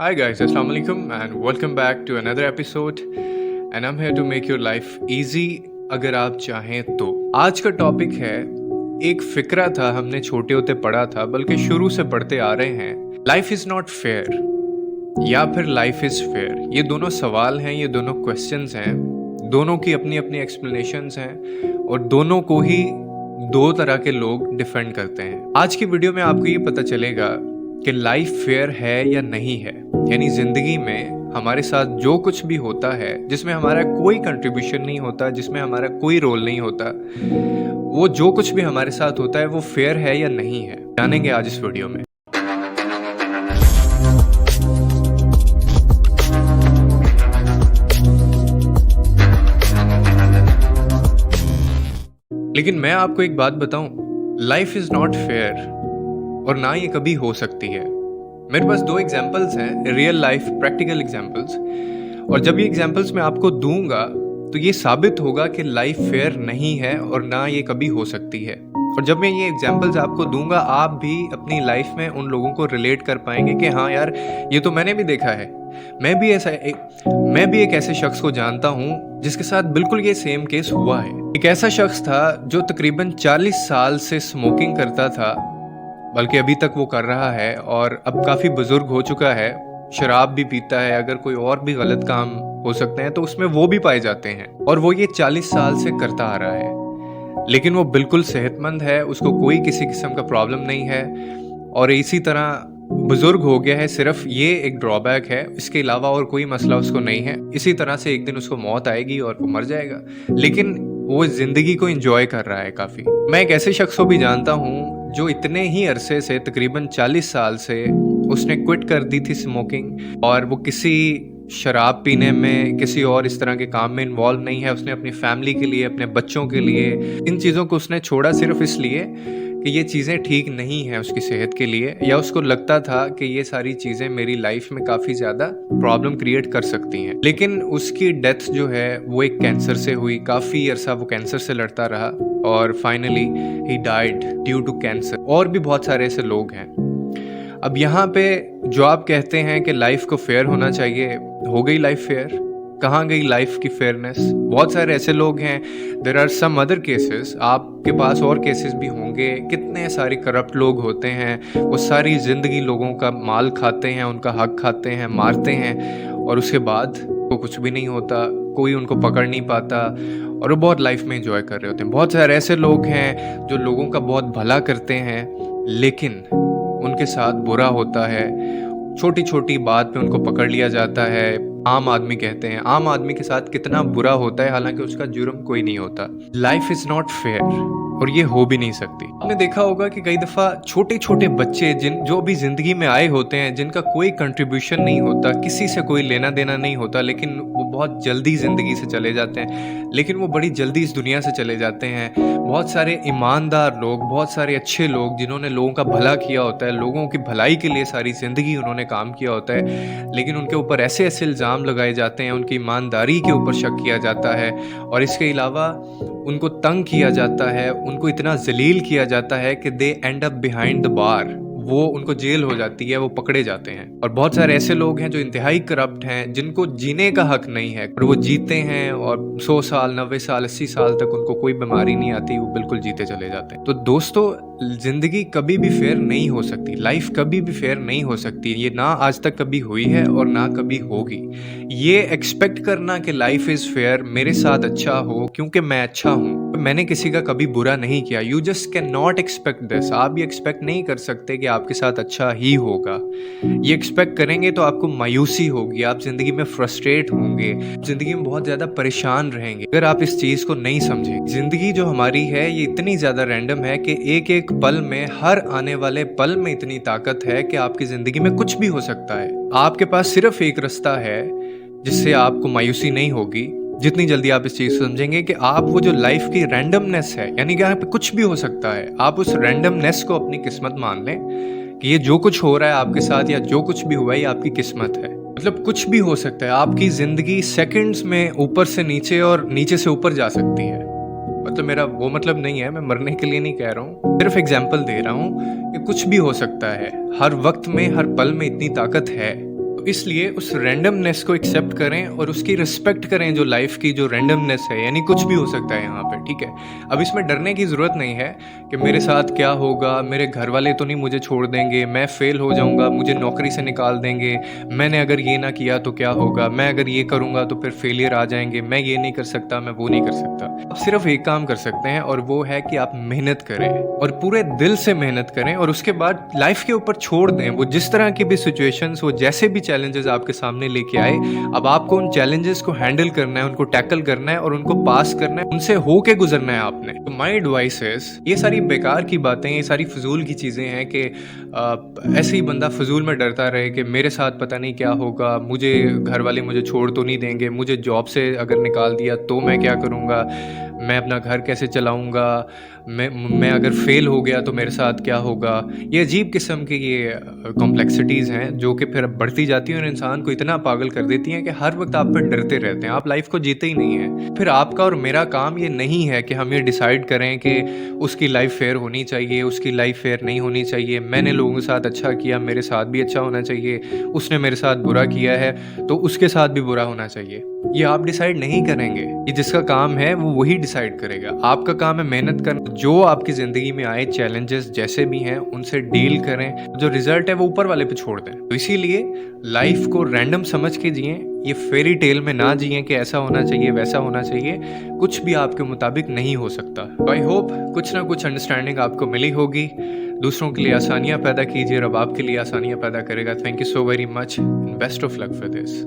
Hi guys, Assalamu alaikum and welcome back to another episode and I'm here to make your life easy अगर आप चाहें तो। आज का टॉपिक है, एक फिक्रा था, हमने छोटे होते पढ़ा था, बल्कि शुरू से पढ़ते आ रहे हैं। लाइफ इज़ नॉट फेयर या फिर लाइफ इज़ फेयर। ये दोनों सवाल हैं, ये दोनों क्वेश्चंस हैं, दोनों की अपनी अपनी एक्सप्लेनेशंस हैं और दोनों को ही दो तरह के लोग डिफेंड करते हैं। आज की वीडियो में आपको ये पता चलेगा कि लाइफ फेयर है या नहीं है, यानी ज़िंदगी में हमारे साथ जो कुछ भी होता है जिसमें हमारा कोई कंट्रीब्यूशन नहीं होता, जिसमें हमारा कोई रोल नहीं होता, वो जो कुछ भी हमारे साथ होता है वो फेयर है या नहीं है, जानेंगे आज इस वीडियो में। लेकिन मैं आपको एक बात बताऊं, लाइफ इज़ नॉट फेयर और ना ये कभी हो सकती है। मेरे पास दो एग्जाम्पल्स हैं, रियल लाइफ प्रैक्टिकल एग्जाम्पल्स, और जब ये एग्जाम्पल्स मैं आपको दूंगा तो ये साबित होगा कि लाइफ फेयर नहीं है और ना ये कभी हो सकती है। और जब मैं ये एग्जाम्पल्स आपको दूंगा, आप भी अपनी लाइफ में उन लोगों को रिलेट कर पाएंगे कि हाँ यार, ये तो मैंने भी देखा है। मैं भी एक ऐसे शख्स को जानता हूँ जिसके साथ बिल्कुल ये सेम केस हुआ है। एक ऐसा शख्स था जो तकरीबन 40 साल से स्मोकिंग करता था, बल्कि अभी तक वो कर रहा है और अब काफ़ी बुजुर्ग हो चुका है। शराब भी पीता है, अगर कोई और भी गलत काम हो सकते हैं तो उसमें वो भी पाए जाते हैं, और वो ये 40 साल से करता आ रहा है। लेकिन वो बिल्कुल सेहतमंद है, उसको कोई किसी किस्म का प्रॉब्लम नहीं है और इसी तरह बुजुर्ग हो गया है। सिर्फ ये एक ड्रॉबैक है, इसके अलावा और कोई मसला उसको नहीं है। इसी तरह से एक दिन उसको मौत आएगी और वो मर जाएगा, लेकिन वो ज़िंदगी को एंजॉय कर रहा है काफ़ी। मैं एक ऐसे शख्स को भी जानता हूँ जो इतने ही अरसे से, तकरीबन 40 साल से, उसने क्विट कर दी थी स्मोकिंग, और वो किसी शराब पीने में, किसी और इस तरह के काम में इन्वॉल्व नहीं है। उसने अपनी फैमिली के लिए, अपने बच्चों के लिए इन चीज़ों को उसने छोड़ा सिर्फ इसलिए कि ये चीज़ें ठीक नहीं हैं उसकी सेहत के लिए, या उसको लगता था कि ये सारी चीज़ें मेरी लाइफ में काफ़ी ज़्यादा प्रॉब्लम क्रिएट कर सकती हैं। लेकिन उसकी डेथ जो है वो एक कैंसर से हुई। काफ़ी अरसा वो कैंसर से लड़ता रहा और फाइनली ही डाइड ड्यू टू कैंसर। और भी बहुत सारे ऐसे लोग हैं। अब यहाँ पे जो आप कहते हैं कि लाइफ को फेयर होना चाहिए, हो गई लाइफ फेयर? कहाँ गई लाइफ की फेयरनेस? बहुत सारे ऐसे लोग हैं, there are some other cases, आपके पास और केसेस भी होंगे। कितने सारे करप्ट लोग होते हैं, वो सारी ज़िंदगी लोगों का माल खाते हैं, उनका हक खाते हैं, मारते हैं, और उसके बाद वो कुछ भी नहीं होता, कोई उनको पकड़ नहीं पाता और वो बहुत लाइफ में एंजॉय कर रहे होते हैं। बहुत सारे ऐसे लोग हैं जो लोगों का बहुत भला करते हैं, लेकिन उनके साथ बुरा होता है। छोटी छोटी बात पे उनको पकड़ लिया जाता है। आम आदमी कहते हैं, आम आदमी के साथ कितना बुरा होता है, हालांकि उसका जुर्म कोई नहीं होता। लाइफ इज नॉट फेयर और ये हो भी नहीं सकती। आपने देखा होगा कि कई दफ़ा छोटे छोटे बच्चे जो भी ज़िंदगी में आए होते हैं, जिनका कोई कंट्रीब्यूशन नहीं होता, किसी से कोई लेना देना नहीं होता, लेकिन वो बहुत जल्दी ज़िंदगी से चले जाते हैं, लेकिन वो बड़ी जल्दी इस दुनिया से चले जाते हैं। बहुत सारे ईमानदार लोग, बहुत सारे अच्छे लोग, जिन्होंने लोगों का भला किया होता है, लोगों की भलाई के लिए सारी ज़िंदगी उन्होंने काम किया होता है, लेकिन उनके ऊपर ऐसे ऐसे इल्ज़ाम लगाए जाते हैं, उनकी ईमानदारी के ऊपर शक किया जाता है, और इसके अलावा उनको तंग किया जाता है, उनको इतना जलील किया जाता है कि they end up behind the bar. वो उनको जेल हो जाती है, वो पकड़े जाते हैं। और बहुत सारे ऐसे लोग हैं जो इंतहाई करप्ट हैं, जिनको जीने का हक नहीं है, और वो जीते हैं और 100 साल, 90 साल, 80 साल तक उनको कोई बीमारी नहीं आती, वो बिल्कुल जीते चले जाते हैं। तो दोस्तों, जिंदगी कभी भी फेयर नहीं हो सकती, लाइफ कभी भी फेयर नहीं हो सकती। ये ना आज तक कभी हुई है और ना कभी होगी। ये एक्सपेक्ट करना कि लाइफ इज फेयर, मेरे साथ अच्छा हो क्योंकि मैं अच्छा हूँ, मैंने किसी का कभी बुरा नहीं किया, you just can not expect this. आप ये एक्सपेक्ट नहीं कर सकते कि आपके साथ अच्छा ही होगा। ये एक्सपेक्ट करेंगे तो आपको मायूसी होगी, आप जिंदगी में फ्रस्ट्रेट होंगे, जिंदगी में बहुत ज्यादा परेशान रहेंगे अगर आप इस चीज को नहीं समझेंगे। जिंदगी जो हमारी है ये इतनी ज्यादा रैंडम है कि एक एक पल में, हर आने वाले पल में इतनी ताकत है कि आपकी जिंदगी में कुछ भी हो सकता है। आपके पास सिर्फ एक रास्ता है जिससे आपको मायूसी नहीं होगी। जितनी जल्दी आप इस चीज को समझेंगे कि आप वो जो लाइफ की रैंडमनेस है, यानी कि यहाँ पे कुछ भी हो सकता है, आप उस रैंडमनेस को अपनी किस्मत मान लें कि ये जो कुछ हो रहा है आपके साथ, या जो कुछ भी हुआ है, ये आपकी किस्मत है। मतलब कुछ भी हो सकता है। आपकी जिंदगी सेकंड्स में ऊपर से नीचे और नीचे से ऊपर जा सकती है। मतलब मेरा वो मतलब नहीं है, मैं मरने के लिए नहीं कह रहा हूँ, सिर्फ एग्जाम्पल दे रहा हूँ कि कुछ भी हो सकता है। हर वक्त में, हर पल में इतनी ताकत है, तो इसलिए उस रैंडमनेस को एक्सेप्ट करें और उसकी रिस्पेक्ट करें, जो लाइफ की जो रैंडमनेस है, यानी कुछ भी हो सकता है यहाँ पे, ठीक है। अब इसमें डरने की ज़रूरत नहीं है कि मेरे साथ क्या होगा, मेरे घर वाले तो नहीं मुझे छोड़ देंगे, मैं फेल हो जाऊँगा, मुझे नौकरी से निकाल देंगे, मैंने अगर ये ना किया तो क्या होगा, मैं अगर ये करूँगा तो फिर फेलियर आ जाएंगे, मैं ये नहीं कर सकता, मैं वो नहीं कर सकता। आप सिर्फ एक काम कर सकते हैं और वो है कि आप मेहनत करें और पूरे दिल से मेहनत करें और उसके बाद लाइफ के ऊपर छोड़ दें। वो जिस तरह की भी सिचुएशंस, वो जैसे भी चैलेंजेस आपके सामने लेके आए, अब आपको उन चैलेंजेस को हैंडल करना है, उनको टैकल करना है और उनको पास करना है, उनसे होके गुजरना है आपने। तो माय एडवाइस इज, ये सारी बेकार की बातें, ये सारी फजूल की चीज़ें हैं कि ऐसे ही बंदा फजूल में डरता रहे कि मेरे साथ पता नहीं क्या होगा, मुझे घर वाले मुझे छोड़ तो नहीं देंगे, मुझे जॉब से अगर निकाल दिया तो मैं क्या करूँगा, मैं अपना घर कैसे चलाऊँगा, मैं अगर फेल हो गया तो मेरे साथ क्या होगा। ये अजीब किस्म की ये कॉम्प्लेक्सिटीज़ हैं जो कि फिर बढ़ती जाती हैं और इंसान को इतना पागल कर देती हैं कि हर वक्त आप पर डरते रहते हैं, आप लाइफ को जीते ही नहीं हैं। फिर आपका और मेरा काम ये नहीं है कि हम ये डिसाइड करें कि उसकी लाइफ फेयर होनी चाहिए, उसकी लाइफ फेयर नहीं होनी चाहिए, मैंने लोगों के साथ अच्छा किया, मेरे साथ भी अच्छा होना चाहिए, उसने मेरे साथ बुरा किया है तो उसके साथ भी बुरा होना चाहिए। ये आप डिसाइड नहीं करेंगे, ये जिसका काम है वो वही डिसाइड करेगा। आपका काम है मेहनत करना, जो आपकी ज़िंदगी में आए चैलेंजेस जैसे भी हैं उनसे डील करें, जो रिजल्ट है वो ऊपर वाले पे छोड़ दें। तो इसीलिए लाइफ को रैंडम समझ के जिएं, ये फेरी टेल में ना जिएं कि ऐसा होना चाहिए वैसा होना चाहिए, कुछ भी आपके मुताबिक नहीं हो सकता। तो आई होप कुछ ना कुछ अंडरस्टैंडिंग आपको मिली होगी। दूसरों के लिए आसानियाँ पैदा कीजिए, रब आपके लिए आसानियाँ पैदा करेगा। Thank you so very much and best of luck for this.